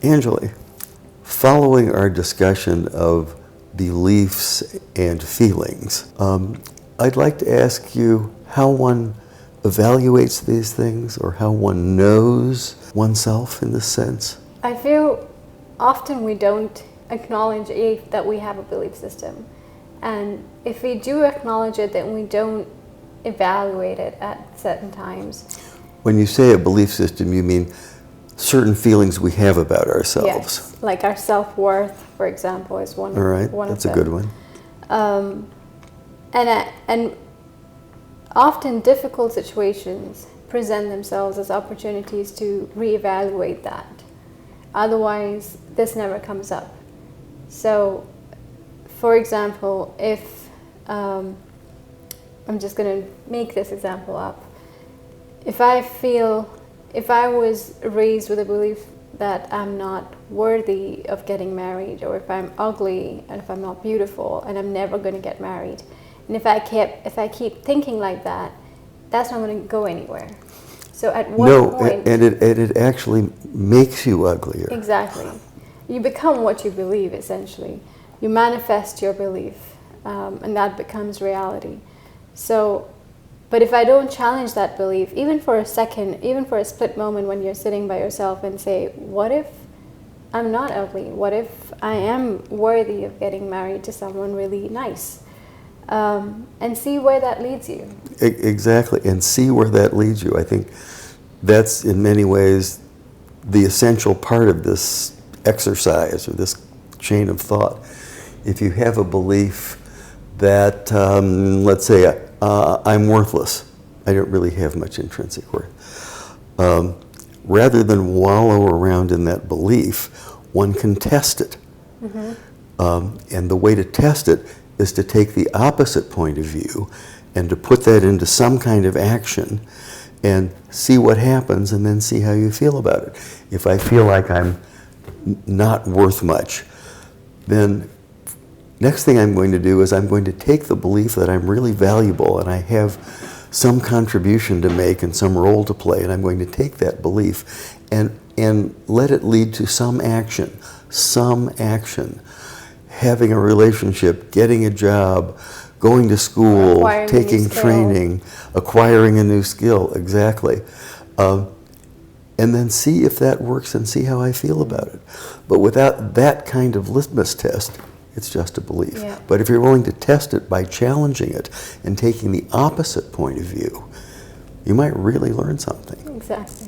Angela, following our discussion of beliefs and feelings, I'd like to ask you how one evaluates these things, or how one knows oneself in this sense. I feel often we don't acknowledge that we have a belief system. And if we do acknowledge it, then we don't evaluate it at certain times. When you say a belief system, you mean certain feelings we have about ourselves. Yes, like our self-worth, for example, is one. All right, one that's of a them. good one. And often difficult situations present themselves as opportunities to reevaluate that. Otherwise, this never comes up. So, for example, if I'm just going to make this example up. If I was raised with a belief that I'm not worthy of getting married, or if I'm ugly and if I'm not beautiful and I'm never going to get married, and if I keep thinking like that, that's not going to go anywhere. So at one point, and it actually makes you uglier. Exactly. You become what you believe, essentially. You manifest your belief, and that becomes reality. So, but if I don't challenge that belief, even for a second, even for a split moment when you're sitting by yourself and say, what if I'm not ugly? What if I am worthy of getting married to someone really nice? And see where that leads you. Exactly, and see where that leads you. I think that's in many ways the essential part of this exercise, or this chain of thought. If you have a belief that, let's say, I'm worthless, I don't really have much intrinsic worth, rather than wallow around in that belief, one can test it. Mm-hmm. And the way to test it is to take the opposite point of view and to put that into some kind of action and see what happens, and then see how you feel about it. If I feel like I'm not worth much, then next thing I'm going to do is I'm going to take the belief that I'm really valuable and I have some contribution to make and some role to play, and I'm going to take that belief and let it lead to some action. Having a relationship, getting a job, going to school, taking training, acquiring a new skill, exactly. And then see if that works and see how I feel about it. But without that kind of litmus test, it's just a belief. Yeah. But if you're willing to test it by challenging it and taking the opposite point of view, you might really learn something. Exactly.